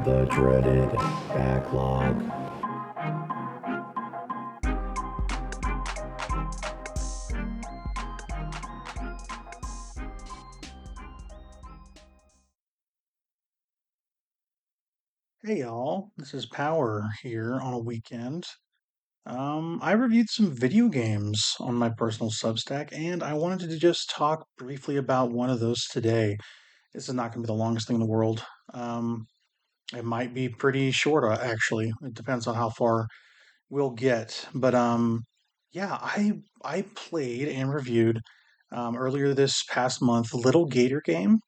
the dreaded backlog. Hey y'all, this is Power here on a weekend. I reviewed some video games on my personal Substack, and I wanted to just talk briefly about one of those today. This is not going to be the longest thing in the world. Um, it might be pretty short, actually. It depends on how far we'll get. But yeah, I played and reviewed earlier this past month Little Gator Game.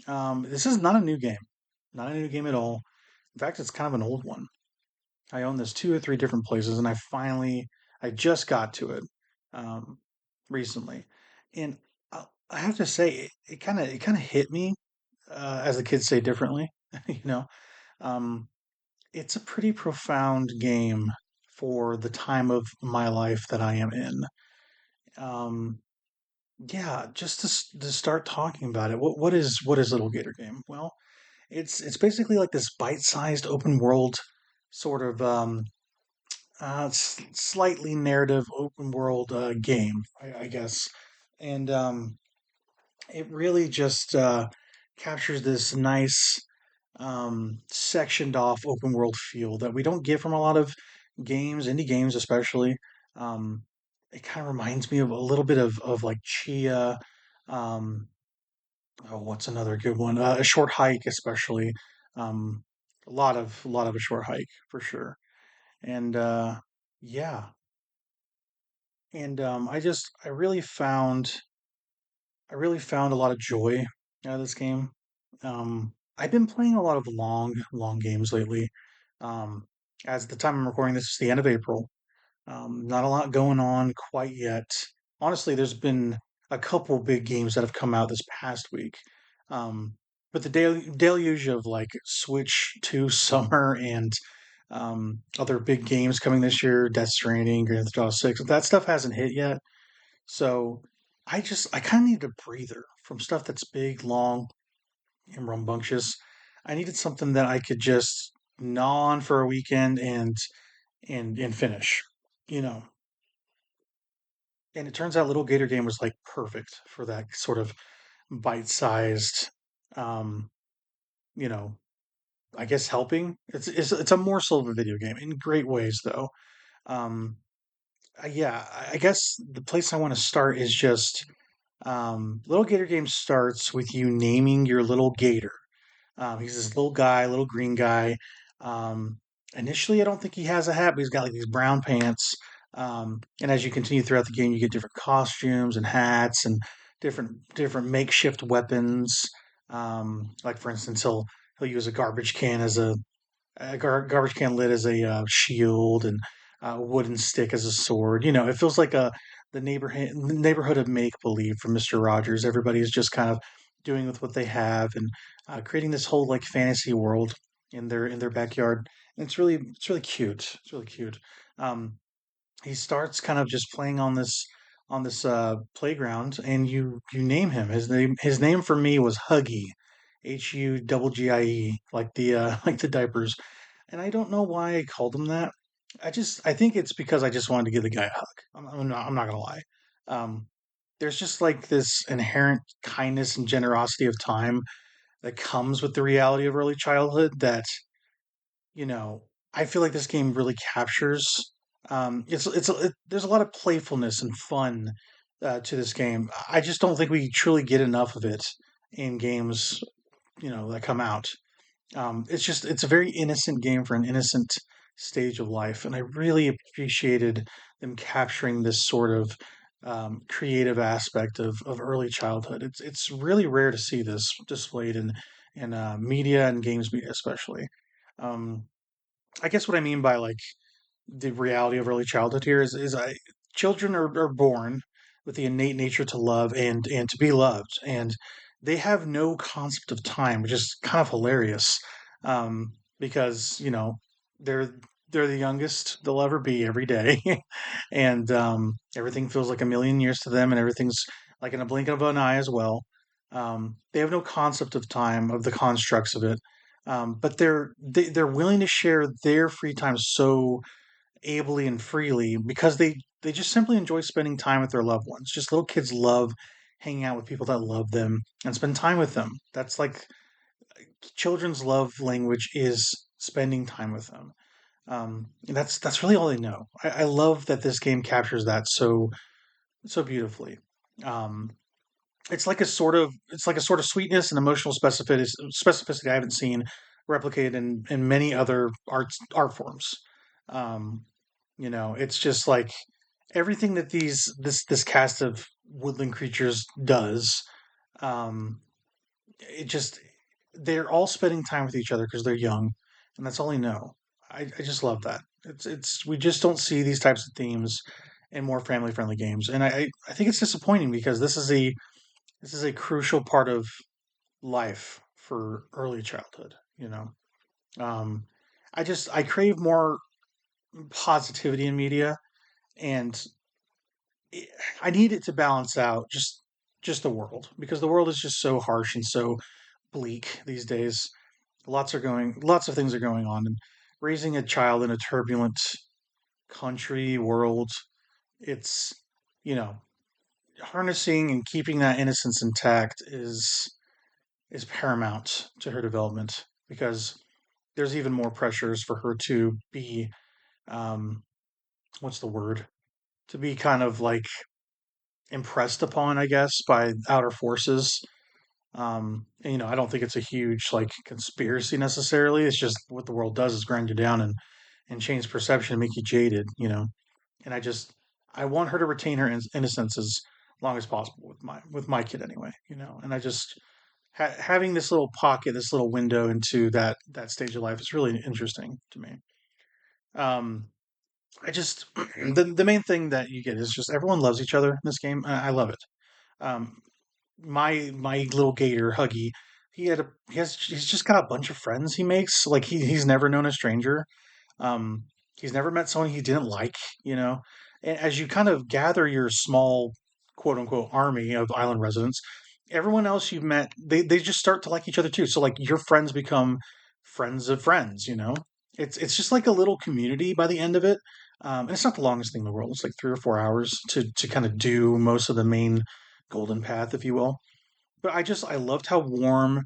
This is not a new game, not a new game at all. In fact, it's kind of an old one. I own this two or three different places, and I just got to it um, recently, and I have to say, it kind of hit me, as the kids say differently. You know, um, it's a pretty profound game for the time of my life that I am in. Um, yeah, just to start talking about it, what is Little Gator Game? Well, it's basically like this bite-sized open world sort of slightly narrative open world game, I guess, and it really just captures this nice sectioned off open world feel that we don't get from a lot of games, indie games especially. Um, it kind of reminds me of a little bit of like Chia. Um, oh, what's another good one? A Short Hike, especially. Um, a lot of a short hike for sure, and yeah. And I really found a lot of joy out of this game. I've been playing a lot of long games lately. Um, as the time I'm recording this is the end of April. Not a lot going on quite yet. Honestly, there's been a couple big games that have come out this past week. Um, but the deluge of like Switch 2 Summer and other big games coming this year, Death Stranding, Grand Theft Auto 6, that stuff hasn't hit yet. So I kind of needed a breather from stuff that's big, long, and rambunctious. I needed something that I could just gnaw on for a weekend and finish, you know. And it turns out Little Gator Game was like perfect for that sort of bite-sized, um, you know, I guess helping. It's a morsel of a video game in great ways though. Um, yeah, I guess the place I want to start is just Little Gator Game starts with you naming your little gator. He's this little guy, little green guy. Um, Initially, I don't think he has a hat, but he's got like these brown pants. And as you continue throughout the game, you get different costumes and hats and different makeshift weapons. Like for instance, he'll use a garbage can as garbage can lid as a shield and a wooden stick as a sword. You know, it feels like a the neighborhood of make believe from Mister Rogers. Everybody's just kind of doing with what they have and creating this whole like fantasy world in their backyard. And it's really cute. It's really cute. Um, he starts kind of just playing on this playground, and you name him. His name for me was Huggy, Huggie, like the like the diapers. And I don't know why I called him that. I think it's because I just wanted to give the guy a hug. I'm not gonna lie. Um, there's just like this inherent kindness and generosity of time that comes with the reality of early childhood that you know, I feel like this game really captures. There's a lot of playfulness and fun to this game. I just don't think we truly get enough of it in games, you know, that come out. It's a very innocent game for an innocent stage of life, and I really appreciated them capturing this sort of creative aspect of early childhood. It's really rare to see this displayed in media and games media, especially. Um, I guess what I mean by like the reality of early childhood here is children are born with the innate nature to love and to be loved, and they have no concept of time, which is kind of hilarious, because you know they're they're the youngest they'll ever be every day, and everything feels like a million years to them, and everything's like in a blink of an eye as well. They have no concept of time, of the constructs of it. But they're willing to share their free time so ably and freely because they just simply enjoy spending time with their loved ones. Just little kids love hanging out with people that love them and spend time with them. That's like children's love language is spending time with them. And that's really all they know. I love that this game captures that so beautifully. Um, it's like a sort of sweetness and emotional specificity I haven't seen replicated in many other art forms. Um, it's just like everything that this cast of woodland creatures does. Um, it just they're all spending time with each other because they're young, and that's all they know. I just love that. It's we just don't see these types of themes in more family friendly games, and I think it's disappointing because this is a crucial part of life for early childhood. Um, I crave more positivity in media, and it, I need it to balance out just the world because the world is just so harsh and so bleak these days. Lots of things are going on, and raising a child in a turbulent country world, it's you know harnessing and keeping that innocence intact is paramount to her development because there's even more pressures for her to be um what's the word to be kind of like impressed upon, I guess, by outer forces. And, I don't think it's a huge like conspiracy necessarily. It's just what the world does is grind you down and change perception and make you jaded. And I want her to retain her innocence as long as possible with my kid anyway. And I just having this little pocket, this little window into that stage of life is really interesting to me. Um, I just the main thing that you get is just everyone loves each other in this game. I love it. Um, my little gator Huggy, he's just got a bunch of friends he makes. Like he's never known a stranger. Um, he's never met someone he didn't like. You know, and as you kind of gather your small quote unquote army of island residents, everyone else you've met, they just start to like each other too. So like your friends become friends of friends. It's just like a little community by the end of it. And it's not the longest thing in the world. It's like 3 or 4 hours to kind of do most of the main golden path, if you will. But I loved how warm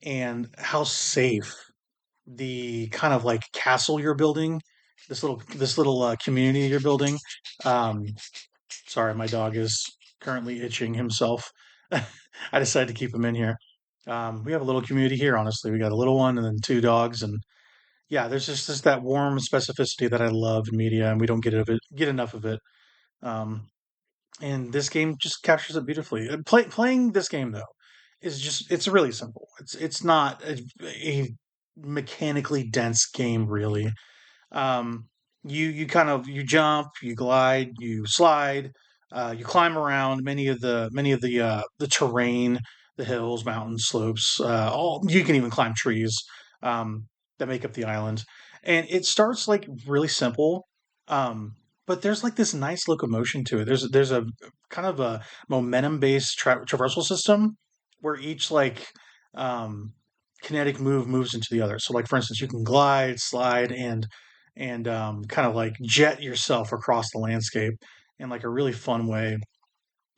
and how safe the kind of like castle you're building, this little community you're building. Um, Sorry, my dog is currently itching himself. I decided to keep him in here. We have a little community here. Honestly, we got a little one and then two dogs, and yeah, there's just that warm specificity that I love in media, and we don't get enough of it. Um, and this game just captures it beautifully. Playing this game though is it's really simple. It's not a mechanically dense game really. Um, you kind of you jump, you glide, you slide, you climb around many of the terrain, the hills, mountains, slopes. All you can even climb trees um, that make up the island, and it starts like really simple. Um, but there's like this nice locomotion to it. There's a kind of a momentum based traversal system where each like um, kinetic move moves into the other. So like for instance, you can glide, slide, and kind of like jet yourself across the landscape in like a really fun way.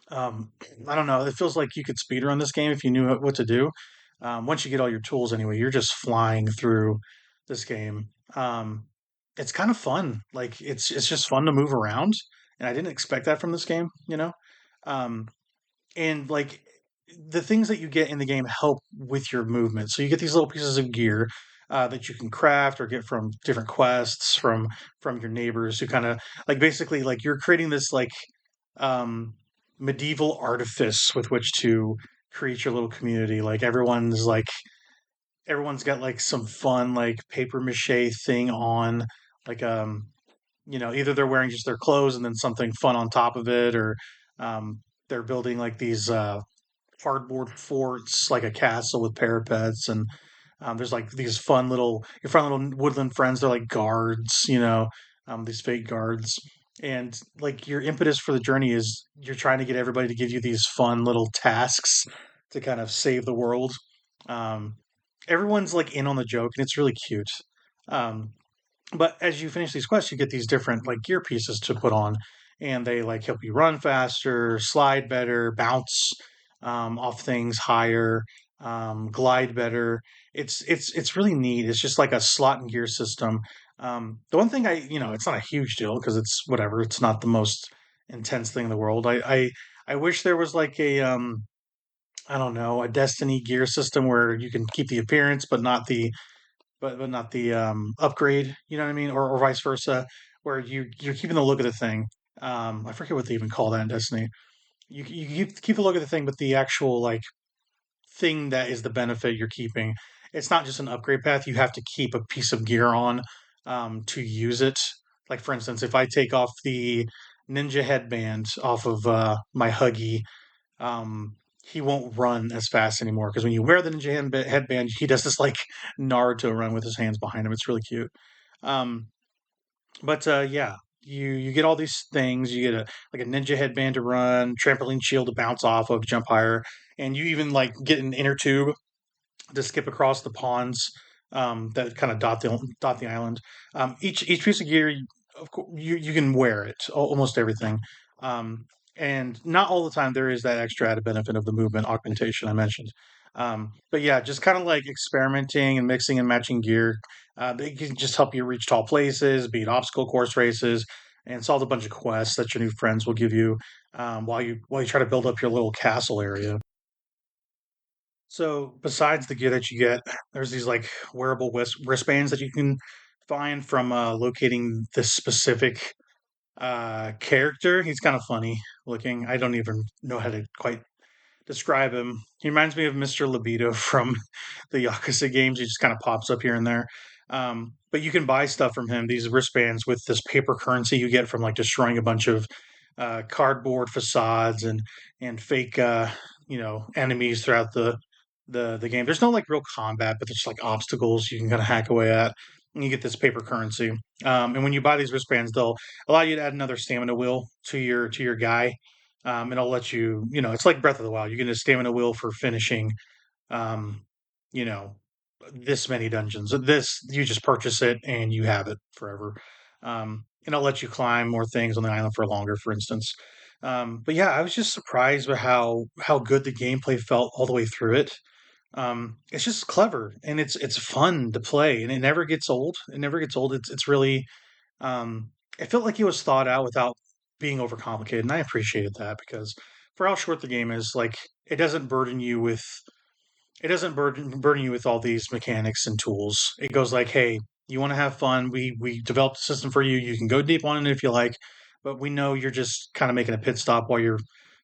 Um, I don't know. It feels like you could speedrun this game if you knew what to do. Once you get all your tools, anyway, you're just flying through this game. It's kind of fun. Like it's just fun to move around, and I didn't expect that from this game. Um, and like the things that you get in the game help with your movement. So you get these little pieces of gear that you can craft or get from different quests from your neighbors who kind of like basically like you're creating this like um, medieval artifice with which to create your little community. Like everyone's got like some fun like paper mache thing on like either they're wearing just their clothes and then something fun on top of it or um, they're building like these cardboard forts, like a castle with parapets, and there's like these your fun little woodland friends. They're like guards, these fake guards, and like your impetus for the journey is you're trying to get everybody to give you these fun little tasks to kind of save the world. Um, everyone's like in on the joke, and it's really cute. Um, but as you finish these quests, you get these different like gear pieces to put on, and they like help you run faster, slide better, bounce off things higher, glide better. It's really neat. It's just like a slot and gear system. The one thing it's not a huge deal because it's whatever. It's not the most intense thing in the world. I wish there was like a I don't know, a Destiny gear system where you can keep the appearance but not the upgrade. You know what I mean, or vice versa, where you're keeping the look of the thing. I forget what they even call that in Destiny. You keep the look of the thing, but the actual like thing that is the benefit you're keeping. It's not just an upgrade path. You have to keep a piece of gear on to use it. Like for instance, if I take off the ninja headband off of my Huggy, um, he won't run as fast anymore because when you wear the ninja headband, he does this like Naruto run with his hands behind him. It's really cute. Um, but yeah, you get all these things. You get a like a ninja headband to run, trampoline shield to bounce off of, jump higher, and you even like get an inner tube to skip across the ponds that kind of dot the island. Each piece of gear, of course, you can wear it, almost everything, um, and not all the time there is that extra added benefit of the movement augmentation I mentioned. But yeah, just kind of like experimenting and mixing and matching gear. They can just help you reach tall places, beat obstacle course races, and solve a bunch of quests that your new friends will give you while you try to build up your little castle area. So besides the gear that you get, there's these like wearable wristbands that you can find from locating this specific character. He's kind of funny looking. I don't even know how to quite describe him. He reminds me of Mr. Libido from the Yakuza games. He just kind of pops up here and there. But you can buy stuff from him, these wristbands with this paper currency you get from like destroying a bunch of cardboard facades and fake enemies throughout the game. There's no like real combat, but there's like obstacles you can kind of hack away at. And you get this paper currency. And when you buy these wristbands, they'll allow you to add another stamina wheel to your guy. And it'll let you, it's like Breath of the Wild. You get a stamina wheel for finishing, um, you know, this many dungeons. This you just purchase it and you have it forever. And it'll let you climb more things on the island for longer, for instance. But yeah, I was just surprised by how good the gameplay felt all the way through it. It's just clever and it's fun to play and it never gets old. It never gets old. It's really um, it felt like it was thought out without being overcomplicated, and I appreciated that because for how short the game is, like it doesn't burden you with all these mechanics and tools. It goes like, hey, you want to have fun? We developed a system for you. You can go deep on it if you like, but we know you're just kind of making a pit stop while you're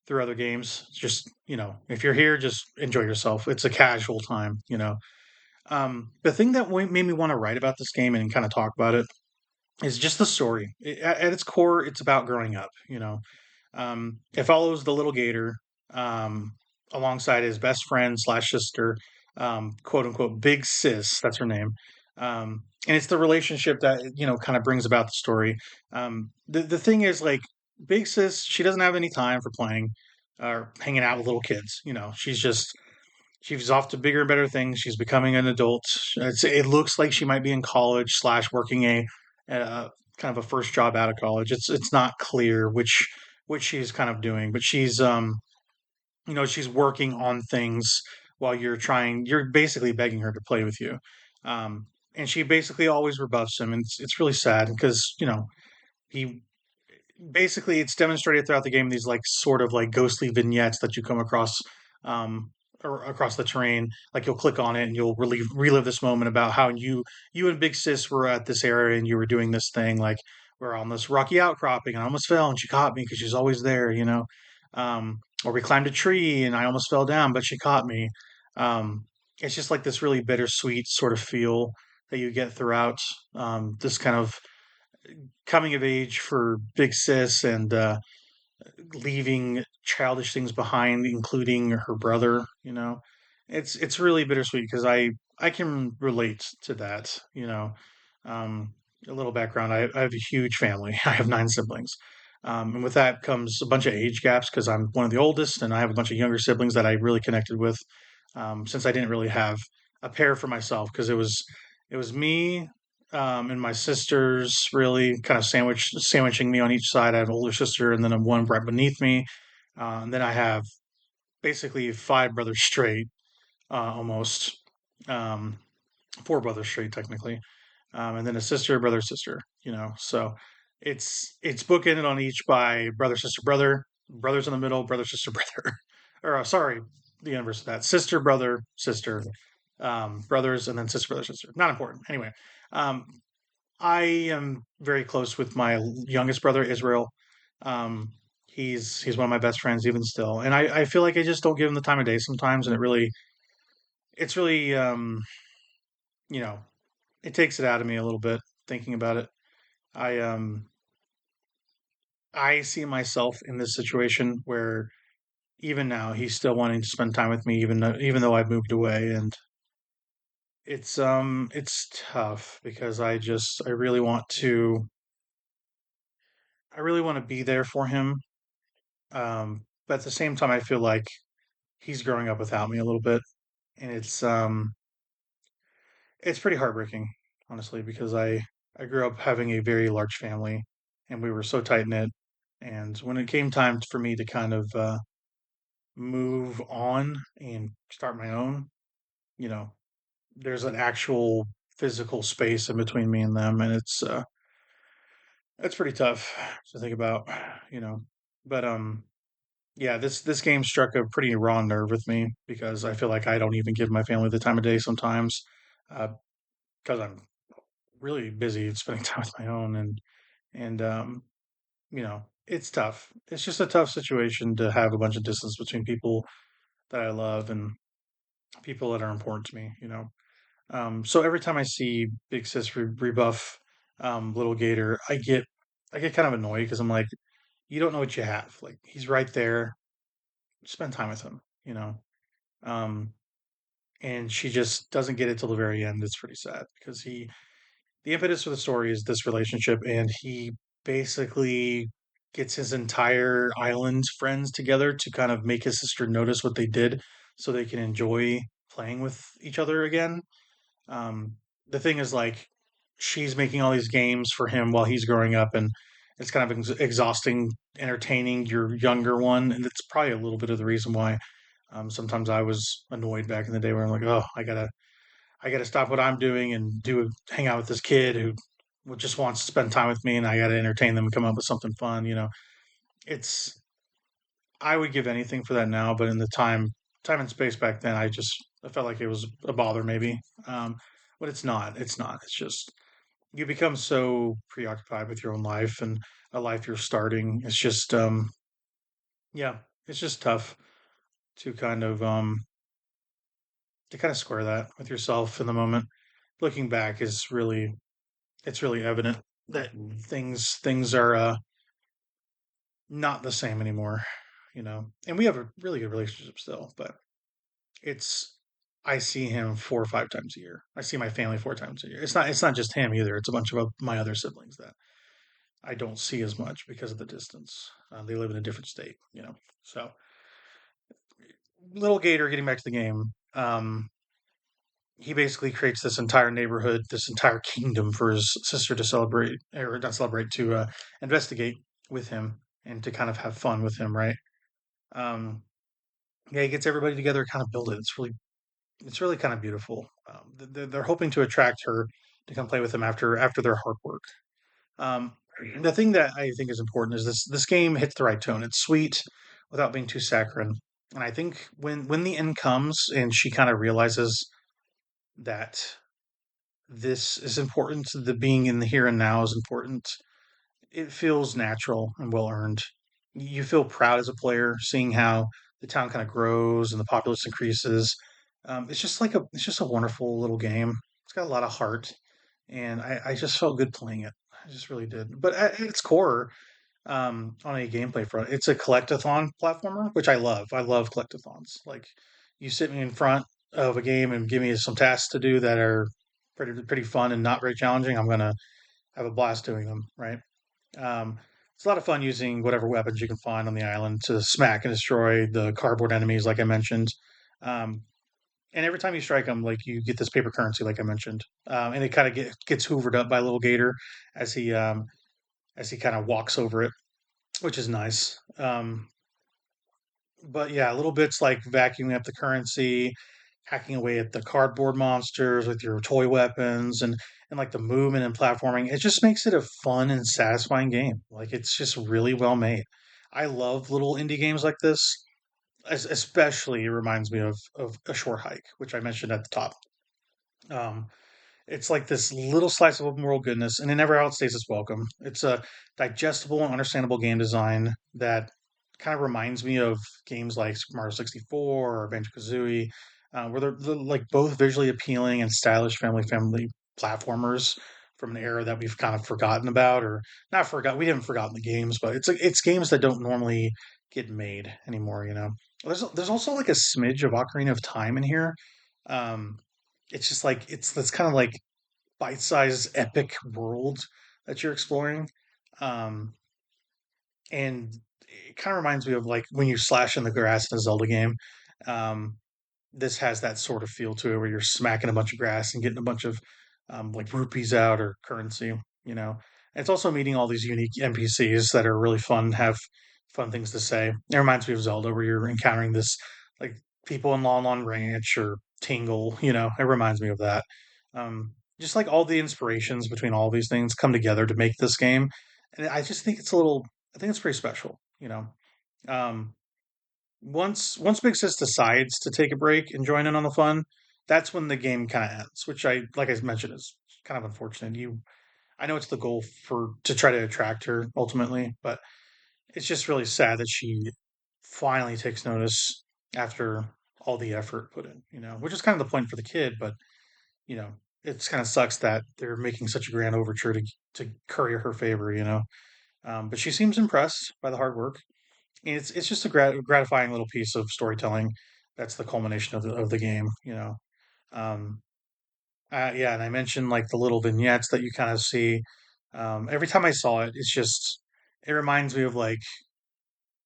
through other games. Just if you're here, just enjoy yourself. It's a casual time. The thing that made me want to write about this game and kind of talk about it is just the story. At its core, it's about growing up. It follows the little gator um, alongside his best friend slash sister, quote unquote, big sis. That's her name. And it's the relationship that kind of brings about the story. The thing is, like, big sis, she doesn't have any time for playing or hanging out with little kids. She's off to bigger and better things. She's becoming an adult. It looks like she might be in college slash working a kind of a first job out of college. It's not clear which she's kind of doing, but she's working on things while you're basically begging her to play with you. And she basically always rebuffs him, and it's really sad because he basically it's demonstrated throughout the game these like sort of like ghostly vignettes that you come across um or across the terrain. Like you'll click on it and you'll relive this moment about how you and big sis were at this area and you were doing this thing, like we're on this rocky outcropping and I almost fell and she caught me because she's always there. Or we climbed a tree and I almost fell down but she caught me. It's just like this really bittersweet sort of feel that you get throughout this kind of coming of age for Big Sis and leaving childish things behind, including her brother. It's really bittersweet because I can relate to that. Um, a little background: I have a huge family. I have 9 siblings. And with that comes a bunch of age gaps because I'm one of the oldest, and I have a bunch of younger siblings that I really connected with since I didn't really have a pair for myself because it was me and my sisters really kind of sandwiching me on each side. I have an older sister and then a one right beneath me. And then I have basically five brothers straight, almost um, four brothers straight technically, and then a sister, brother, sister. So it's bookended on each by brother, sister, brother, brothers in the middle, brother, sister, brother, or sorry, the inverse of that: sister, brother, sister, brothers, and then sister, brother, sister. Not important. Anyway, um, I am very close with my youngest brother, Israel. Um, he's one of my best friends even still, and I feel like I just don't give him the time of day sometimes, and it's really you know it takes it out of me a little bit thinking about it. I I see myself in this situation where even now he's still wanting to spend time with me, even though I've moved away, and it's tough because I really want to be there for him. But at the same time, I feel like he's growing up without me a little bit, and it's pretty heartbreaking, honestly, because I grew up having a very large family, and we were so tight knit. And when it came time for me to kind of move on and start my own, you know, there's an actual physical space in between me and them, and it's pretty tough to think about, you know. But yeah, this game struck a pretty raw nerve with me because I feel like I don't even give my family the time of day sometimes, uh, because I'm really busy spending time with my own, and it's tough. It's just a tough situation to have a bunch of distance between people that I love and people that are important to me. So every time I see Big Sis rebuff Little Gator, I get kind of annoyed because I'm like, you don't know what you have. Like he's right there. Spend time with him. Um, and she just doesn't get it till the very end. It's pretty sad because the impetus for the story is this relationship, and he basically gets his entire island friends together to kind of make his sister notice what they did so they can enjoy playing with each other again. Um, the thing is, like, she's making all these games for him while he's growing up, and it's kind of exhausting entertaining your younger one, and it's probably a little bit of the reason why sometimes I was annoyed back in the day where I'm like, oh, I gotta stop what I'm doing and hang out with this kid who just wants to spend time with me, and I gotta entertain them and come up with something fun. It's I would give anything for that now, but in the time and space back then, I felt like it was a bother maybe. Um, but it's not. It's not. It's just you become so preoccupied with your own life and a life you're starting. It's just yeah, it's just tough to kind of square that with yourself in the moment. Looking back is really it's really evident that things are not the same anymore, And we have a really good relationship still, but it's I see him 4 or 5 times a year. I see my family 4 times a year. It's not just him either. It's a bunch of my other siblings that I don't see as much because of the distance. They live in a different state, So, little Gator, getting back to the game, he basically creates this entire neighborhood, this entire kingdom for his sister to celebrate, or not celebrate, to investigate with him and to kind of have fun with him, right? Um, yeah, he gets everybody together, kind of build it. It's really kind of beautiful. They're hoping to attract her to come play with them after their hard work. Um, the thing that I think is important is this game hits the right tone. It's sweet without being too saccharine, and I think when the end comes and she kind of realizes that this is important, the being in the here and now is important. It feels natural and well earned. You feel proud as a player seeing how the town kind of grows and the populace increases. It's just a wonderful little game. It's got a lot of heart, and I just felt good playing it. I just really did. But at its core, on a gameplay front, it's a collectathon platformer, which I love. I love collectathons. Like you sit me in front of a game and give me some tasks to do that are pretty fun and not very challenging. I'm gonna have a blast doing them. Right. It's a lot of fun using whatever weapons you can find on the island to smack and destroy the cardboard enemies, like I mentioned. Um, and every time you strike them, like you get this paper currency, like I mentioned, and it kind of gets hoovered up by Little Gator as he kind of walks over it, which is nice. But yeah, little bits like vacuuming up the currency, hacking away at the cardboard monsters with your toy weapons, and like the movement and platforming. It just makes it a fun and satisfying game. Like it's just really well made. I love little indie games like this. Especially, it reminds me of A Short Hike, which I mentioned at the top. Um, it's like this little slice of open world goodness, and it never outstays its welcome. It's a digestible and understandable game design that kind of reminds me of games like Super Mario 64 or Banjo Kazooie, where they're like both visually appealing and stylish family platformers from an era that we've kind of forgotten about, or not forgot. We haven't forgotten the games, but it's games that don't normally get made anymore. There's also like a smidge of Ocarina of Time in here. Um, it's just like it's that's kind of like bite-sized epic world that you're exploring. Um, and it kind of reminds me of like when you slash in the grass in a Zelda game. Um, this has that sort of feel to it where you're smacking a bunch of grass and getting a bunch of like rupees out or currency, you know. And it's also meeting all these unique NPCs that are really fun, have fun things to say. It reminds me of Zelda where you're encountering this like people in Lon Lon Ranch or Tingle, it reminds me of that. Just like all the inspirations between all these things come together to make this game. And I just think I think it's pretty special, you know. Um, once Big Sis decides to take a break and join in on the fun, that's when the game kind of ends, which like I mentioned, is kind of unfortunate. I know it's the goal for to try to attract her ultimately, but it's just really sad that she finally takes notice after all the effort put in, which is kind of the point for the kid, but you know, it's kind of sucks that they're making such a grand overture to curry her favor, but she seems impressed by the hard work, and it's just a gratifying little piece of storytelling that's the culmination of the game. Um, yeah, and I mentioned like the little vignettes that you kind of see. Every time I saw it, it reminds me of like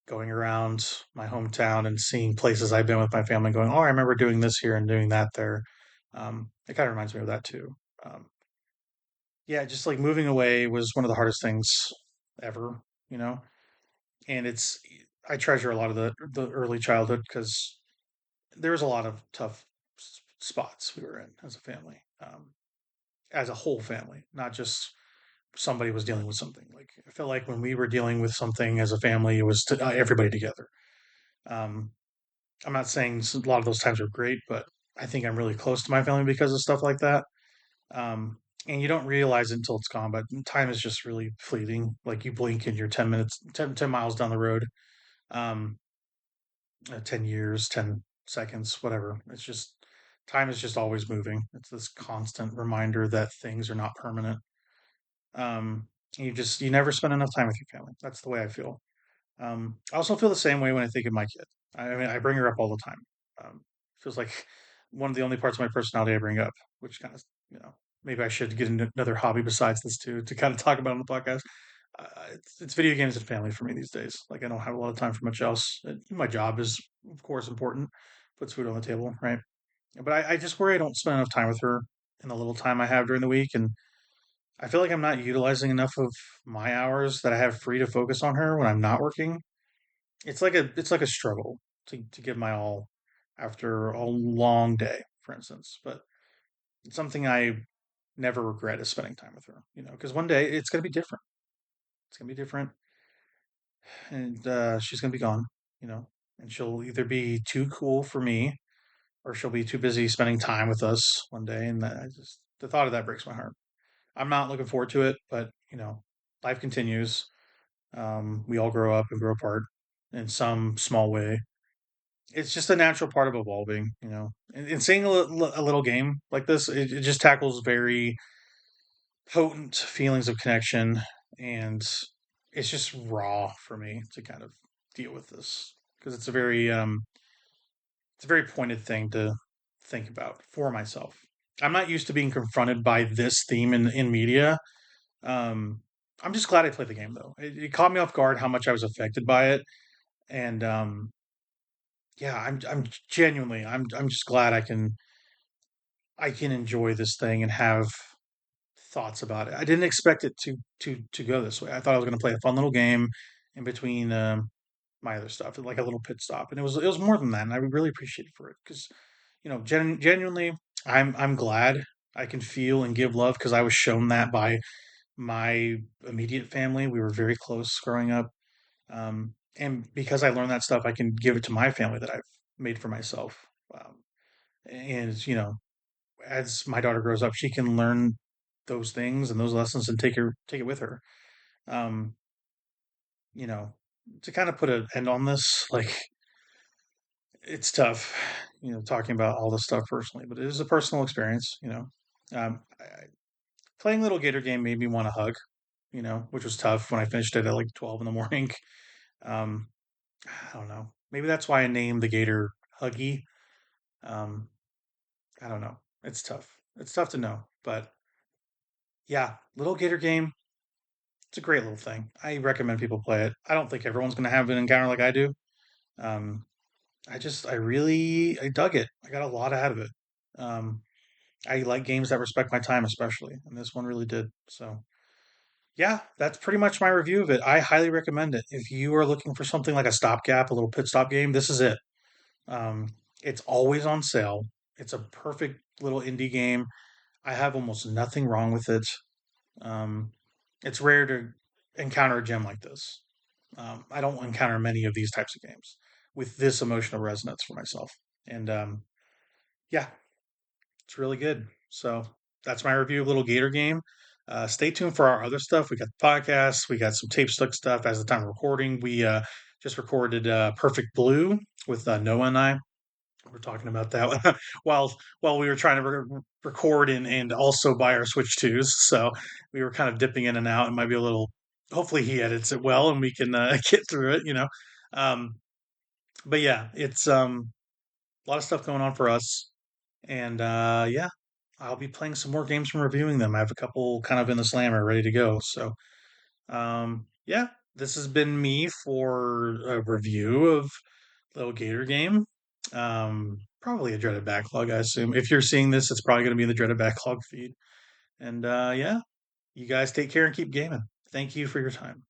going around my hometown and seeing places I've been with my family, going, "Oh, I remember doing this here and doing that there." It kind of reminds me of that too. Um, yeah, just like moving away was one of the hardest things ever, you know, and I treasure a lot of the early childhood because there was a lot of tough spots we were in as a family, as a whole family, not just somebody was dealing with something. Like I felt like when we were dealing with something as a family, it was everybody together. Um, I'm not saying a lot of those times were great, but I think I'm really close to my family because of stuff like that. Um, and you don't realize it until it's gone, but time is just really fleeting. Like you blink and you're 10 minutes, 10 miles down the road. Um, 10 years, 10 seconds, whatever. It's just time is just always moving. It's this constant reminder that things are not permanent. Um, you never spend enough time with your family. That's the way I feel. I also feel the same way when I think of my kid. I mean, I bring her up all the time. Feels like one of the only parts of my personality I bring up, which kind of, maybe I should get another hobby besides this too to kind of talk about on the podcast. It's video games and family for me these days. Like I don't have a lot of time for much else. My job is, of course, important. Puts food on the table, right? But I just worry I don't spend enough time with her in the little time I have during the week, and I feel like I'm not utilizing enough of my hours that I have free to focus on her when I'm not working. It's like a struggle to give my all after a long day, for instance. But it's something I never regret is spending time with her, because one day it's gonna be different. It's gonna be different, and she's gonna be gone, you know, and she'll either be too cool for me or she'll be too busy spending time with us one day, and the thought of that breaks my heart. I'm not looking forward to it, but life continues. We all grow up and grow apart in some small way. It's just a natural part of evolving, And seeing a little game like this, it just tackles very potent feelings of connection, and it's just raw for me to kind of deal with this because it's a very pointed thing to think about for myself. I'm not used to being confronted by this theme in media. Um, I'm just glad I played the game though. It caught me off guard how much I was affected by it, and yeah, I'm genuinely I'm just glad I can enjoy this thing and have thoughts about it. I didn't expect it to go this way. I thought I was going to play a fun little game in between my other stuff, like a little pit stop, and it was more than that. And I really appreciate it for it because genuinely, I'm glad I can feel and give love because I was shown that by my immediate family. We were very close growing up, and because I learned that stuff, I can give it to my family that I've made for myself. Um, and as my daughter grows up, she can learn those things and those lessons and take it with her. Um, you know, to kind of put an end on this, like it's tough, talking about all this stuff personally, but it is a personal experience. Playing Little Gator Game made me want to hug, which was tough when I finished it at like 12 in the morning. Um, I don't know. Maybe that's why I named the gator Huggy. Um, I don't know. It's tough. It's tough to know, but yeah, Little Gator Game. It's a great little thing. I recommend people play it. I don't think everyone's going to have an encounter like I do. Um, I dug it. I got a lot out of it. Um, I like games that respect my time, especially, and this one really did. So, yeah, that's pretty much my review of it. I highly recommend it. If you are looking for something like a stopgap, a little pit stop game, this is it. Um, it's always on sale. It's a perfect little indie game. I have almost nothing wrong with it. Um, it's rare to encounter a gem like this. I don't encounter many of these types of games with this emotional resonance for myself. And yeah, it's really good. So that's my review of Little Gator Game. Stay tuned for our other stuff. We got the podcast, we got some tape stuck stuff as the time of recording. We just recorded Perfect Blue with Noah and I. We're talking about that while we were trying to record and also buy our Switch 2s. So we were kind of dipping in and out. It might be a little. Hopefully he edits it well and we can get through it. Um, but yeah, it's a lot of stuff going on for us, and yeah, I'll be playing some more games and reviewing them. I have a couple kind of in the slammer ready to go. So yeah, this has been me for a review of Little Gator Game. Probably a dreaded backlog, I assume. If you're seeing this, it's probably going to be in the dreaded backlog feed. And yeah, you guys take care and keep gaming. Thank you for your time.